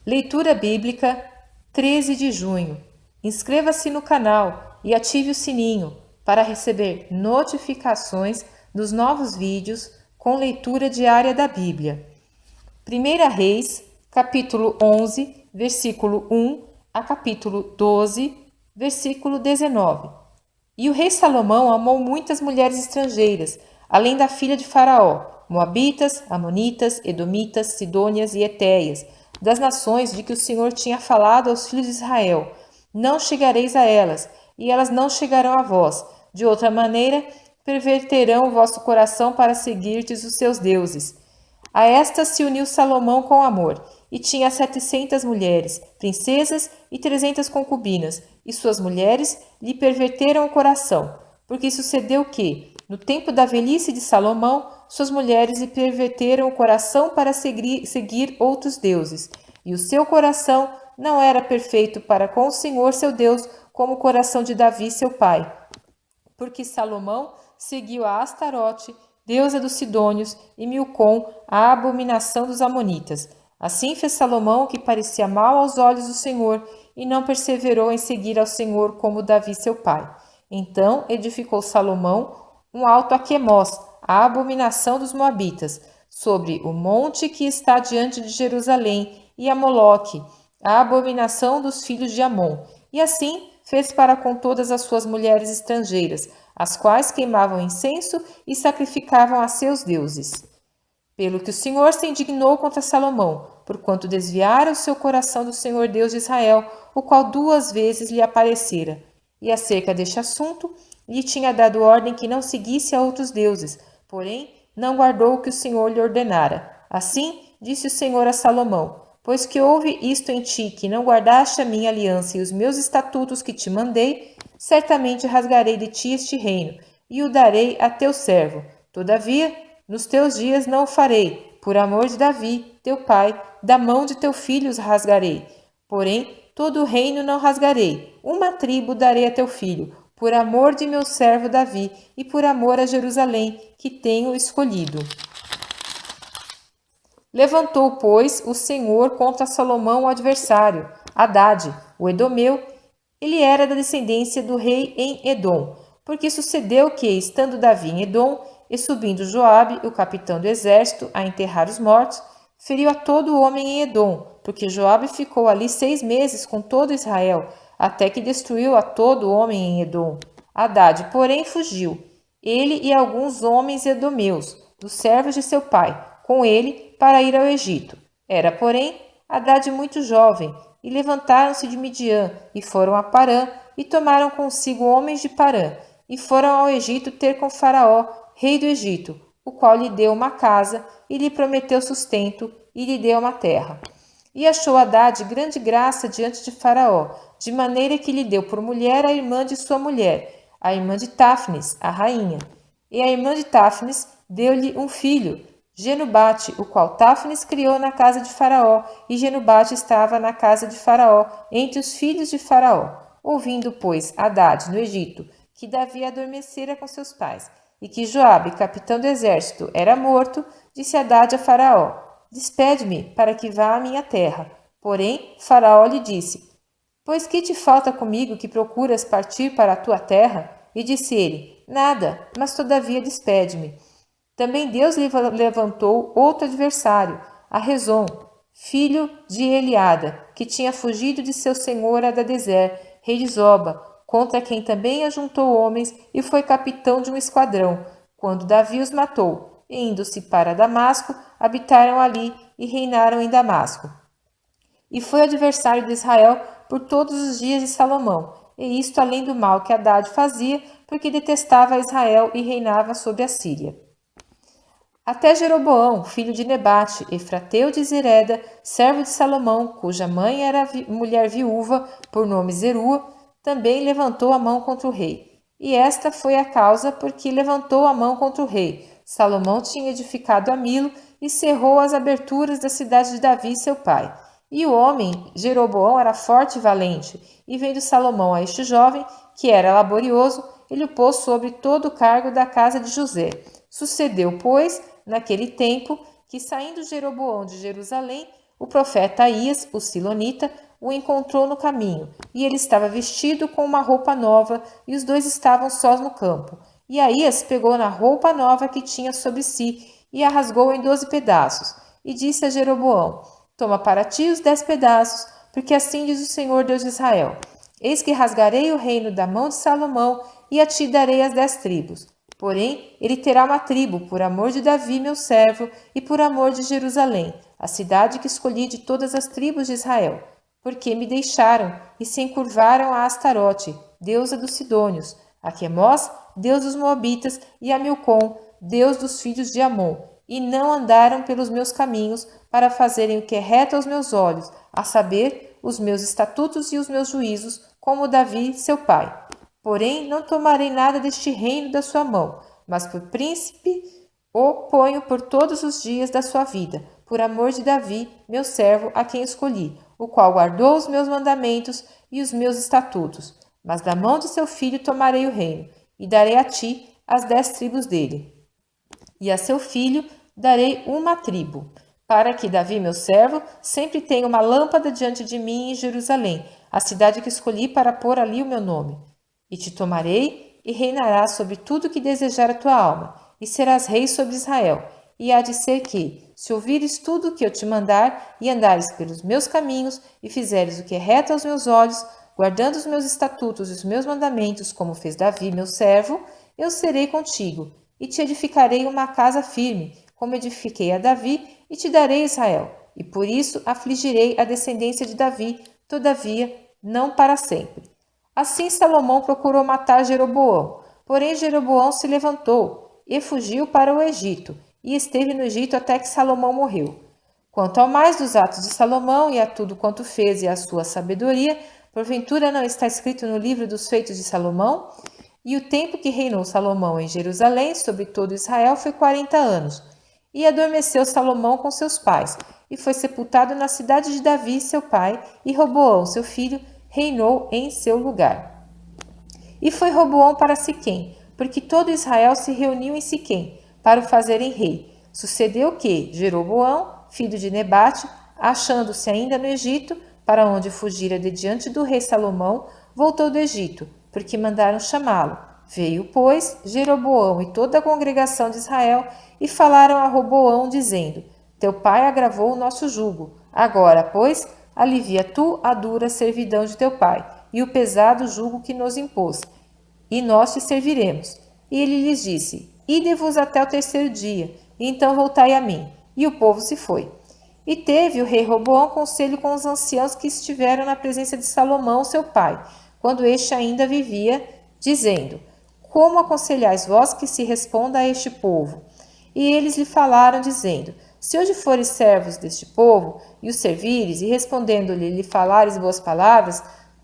Leitura Bíblica, 13 de junho. Inscreva-se no canal e ative o sininho para receber notificações dos novos vídeos com leitura diária da Bíblia. 1 Reis, capítulo 11, versículo 1 a capítulo 12, versículo 19. E o rei Salomão amou muitas mulheres estrangeiras, além da filha de Faraó, moabitas, amonitas, edomitas, sidônias e etéias, das nações de que o Senhor tinha falado aos filhos de Israel. Não chegareis a elas, e elas não chegarão a vós. De outra maneira, perverterão o vosso coração para seguirdes os seus deuses. A estas se uniu Salomão com amor, e tinha 700 mulheres, princesas e 300 concubinas, e suas mulheres lhe perverteram o coração, porque sucedeu que, no tempo da velhice de Salomão, suas mulheres lhe perverteram o coração para seguir outros deuses, e o seu coração não era perfeito para com o Senhor seu Deus, como o coração de Davi seu pai. Porque Salomão seguiu a Astarote, deusa dos Sidônios, e Milcom, a abominação dos Amonitas. Assim fez Salomão o que parecia mal aos olhos do Senhor, e não perseverou em seguir ao Senhor como Davi seu pai. Então edificou Salomão um alto a Quemós, a abominação dos Moabitas, sobre o monte que está diante de Jerusalém, e a Moloque, a abominação dos filhos de Amon. E assim fez para com todas as suas mulheres estrangeiras, as quais queimavam incenso e sacrificavam a seus deuses. Pelo que o Senhor se indignou contra Salomão, porquanto desviara o seu coração do Senhor Deus de Israel, o qual 2 vezes lhe aparecera. E acerca deste assunto, lhe tinha dado ordem que não seguisse a outros deuses, porém não guardou o que o Senhor lhe ordenara. Assim disse o Senhor a Salomão: pois que houve isto em ti, que não guardaste a minha aliança e os meus estatutos que te mandei, certamente rasgarei de ti este reino, e o darei a teu servo. Todavia, nos teus dias não o farei, por amor de Davi, teu pai, da mão de teu filho os rasgarei. Porém, todo o reino não rasgarei, uma tribo darei a teu filho, por amor de meu servo Davi e por amor a Jerusalém, que tenho escolhido. Levantou, pois, o Senhor contra Salomão o adversário, Hadade, o edomeu. Ele era da descendência do rei em Edom, porque sucedeu que, estando Davi em Edom, e subindo Joabe, o capitão do exército, a enterrar os mortos, feriu a todo o homem em Edom, porque Joabe ficou ali 6 meses com todo Israel, até que destruiu a todo o homem em Edom. Hadade, porém, fugiu, ele e alguns homens edomeus, dos servos de seu pai, com ele, para ir ao Egito. Era, porém, Hadade muito jovem, e levantaram-se de Midian, e foram a Parã, e tomaram consigo homens de Parã, e foram ao Egito ter com Faraó, rei do Egito, o qual lhe deu uma casa, e lhe prometeu sustento, e lhe deu uma terra. E achou Hadade grande graça diante de Faraó, de maneira que lhe deu por mulher a irmã de sua mulher, a irmã de Táfnis, a rainha. E a irmã de Táfnis deu-lhe um filho, Genubate, o qual Táfnis criou na casa de Faraó, e Genubate estava na casa de Faraó, entre os filhos de Faraó. Ouvindo, pois, Hadade, no Egito, que Davi adormecera com seus pais, e que Joabe, capitão do exército, era morto, disse Hadade a Faraó: despede-me, para que vá à minha terra. Porém, Faraó lhe disse: pois que te falta comigo que procuras partir para a tua terra? E disse ele: nada, mas todavia despede-me. Também Deus lhe levantou outro adversário, a Rezon, filho de Eliada, que tinha fugido de seu senhor Hadadezer, rei de Zoba, contra quem também ajuntou homens e foi capitão de um esquadrão, quando Davi os matou. E indo-se para Damasco, habitaram ali e reinaram em Damasco. E foi adversário de Israel por todos os dias de Salomão, e isto além do mal que Hadade fazia, porque detestava Israel e reinava sobre a Síria. Até Jeroboão, filho de Nebate, efrateu de Zereda, servo de Salomão, cuja mãe era mulher viúva, por nome Zerua, também levantou a mão contra o rei. E esta foi a causa por que levantou a mão contra o rei. Salomão tinha edificado a Milo e cerrou as aberturas da cidade de Davi, seu pai. E o homem, Jeroboão, era forte e valente, e vendo Salomão a este jovem, que era laborioso, ele o pôs sobre todo o cargo da casa de José. Sucedeu, pois, naquele tempo, que saindo Jeroboão de Jerusalém, o profeta Aías, o silonita, o encontrou no caminho, e ele estava vestido com uma roupa nova, e os dois estavam sós no campo. E Aías pegou na roupa nova que tinha sobre si, e a rasgou em 12 pedaços, e disse a Jeroboão: Toma para ti os 10 pedaços, porque assim diz o Senhor Deus de Israel: Eis que rasgarei o reino da mão de Salomão, e a ti darei as 10 tribos. Porém, ele terá uma tribo por amor de Davi, meu servo, e por amor de Jerusalém, a cidade que escolhi de todas as tribos de Israel, porque me deixaram e se encurvaram a Astarote, deusa dos Sidônios, a Quemós, deus dos Moabitas, e a Milcom, deus dos filhos de Amon, e não andaram pelos meus caminhos para fazerem o que é reto aos meus olhos, a saber, os meus estatutos e os meus juízos, como Davi, seu pai. Porém, não tomarei nada deste reino da sua mão, mas por príncipe o ponho por todos os dias da sua vida, por amor de Davi, meu servo, a quem escolhi, o qual guardou os meus mandamentos e os meus estatutos. Mas da mão de seu filho tomarei o reino, e darei a ti as 10 tribos dele. E a seu filho darei uma tribo, para que Davi, meu servo, sempre tenha uma lâmpada diante de mim em Jerusalém, a cidade que escolhi para pôr ali o meu nome. E te tomarei, e reinarás sobre tudo que desejar a tua alma, e serás rei sobre Israel. E há de ser que, se ouvires tudo o que eu te mandar, e andares pelos meus caminhos, e fizeres o que é reto aos meus olhos, guardando os meus estatutos e os meus mandamentos, como fez Davi, meu servo, eu serei contigo, e te edificarei uma casa firme, como edifiquei a Davi, e te darei Israel. E por isso afligirei a descendência de Davi, todavia, não para sempre. Assim Salomão procurou matar Jeroboão, porém Jeroboão se levantou e fugiu para o Egito, e esteve no Egito até que Salomão morreu. Quanto ao mais dos atos de Salomão e a tudo quanto fez e a sua sabedoria, porventura não está escrito no livro dos feitos de Salomão? E o tempo que reinou Salomão em Jerusalém sobre todo Israel foi 40 anos. E adormeceu Salomão com seus pais, e foi sepultado na cidade de Davi, seu pai, e Roboão, seu filho, reinou em seu lugar. E foi Roboão para Siquém, porque todo Israel se reuniu em Siquém, para o fazerem rei. Sucedeu que Jeroboão, filho de Nebate, achando-se ainda no Egito, para onde fugira de diante do rei Salomão, voltou do Egito, porque mandaram chamá-lo. Veio, pois, Jeroboão e toda a congregação de Israel, e falaram a Roboão, dizendo: Teu pai agravou o nosso jugo. Agora, pois, alivia tu a dura servidão de teu pai, e o pesado jugo que nos impôs, e nós te serviremos. E ele lhes disse: Ide-vos até o terceiro dia, e então voltai a mim. E o povo se foi. E teve o rei Roboão conselho com os anciãos que estiveram na presença de Salomão, seu pai, quando este ainda vivia, dizendo: Como aconselhais vós que se responda a este povo? E eles lhe falaram, dizendo: Se hoje fores servos deste povo, e os servires, e respondendo-lhe lhe falares boas palavras,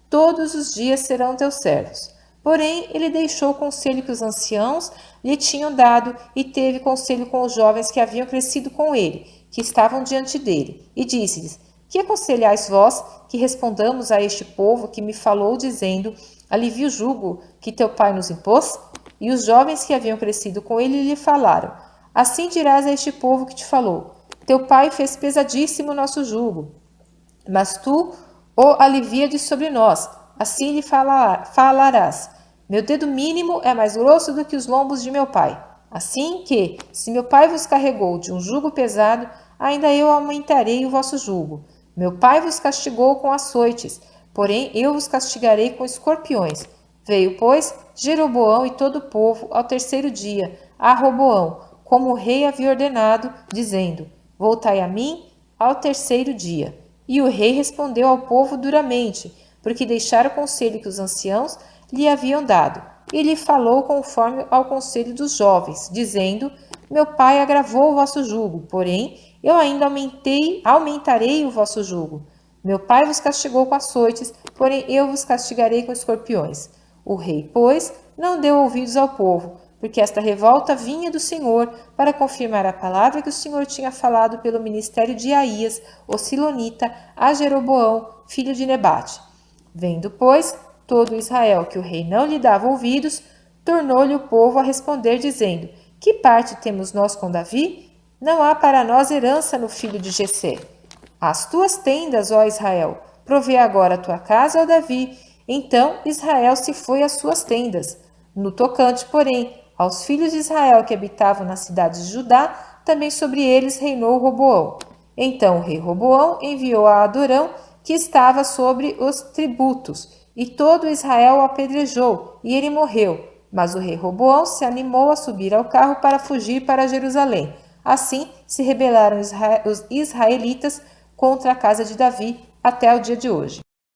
todos os dias serão teus servos. Porém, ele deixou o conselho que os anciãos lhe tinham dado, e teve conselho com os jovens que haviam crescido com ele, que estavam diante dele, e disse-lhes: Que aconselhais vós que respondamos a este povo que me falou, dizendo: Alivia o jugo que teu pai nos impôs? E os jovens que haviam crescido com ele lhe falaram: Assim dirás a este povo que te falou: Teu pai fez pesadíssimo o nosso jugo, mas tu o alivia de sobre nós. Assim lhe falarás: Meu dedo mínimo é mais grosso do que os lombos de meu pai. Assim que, se meu pai vos carregou de um jugo pesado, ainda eu aumentarei o vosso jugo. Meu pai vos castigou com açoites, porém eu vos castigarei com escorpiões. Veio, pois, Jeroboão e todo o povo ao terceiro dia a Roboão, como o rei havia ordenado, dizendo: Voltai a mim ao terceiro dia. E o rei respondeu ao povo duramente, porque deixara o conselho que os anciãos lhe haviam dado. E lhe falou conforme ao conselho dos jovens, dizendo: Meu pai agravou o vosso jugo, porém eu ainda aumentarei o vosso jugo. Meu pai vos castigou com açoites, porém eu vos castigarei com escorpiões. O rei, pois, não deu ouvidos ao povo, porque esta revolta vinha do Senhor para confirmar a palavra que o Senhor tinha falado pelo ministério de Aías, o silonita, a Jeroboão, filho de Nebate. Vendo, pois, todo Israel que o rei não lhe dava ouvidos, tornou-lhe o povo a responder, dizendo: Que parte temos nós com Davi? Não há para nós herança no filho de Jessé. As tuas tendas, ó Israel, provê agora a tua casa, ó Davi. Então Israel se foi às suas tendas. No tocante, porém, aos filhos de Israel que habitavam nas cidades de Judá, também sobre eles reinou Roboão. Então o rei Roboão enviou a Adorão, que estava sobre os tributos, e todo Israel o apedrejou, e ele morreu. Mas o rei Roboão se animou a subir ao carro para fugir para Jerusalém. Assim se rebelaram os israelitas contra a casa de Davi até o dia de hoje.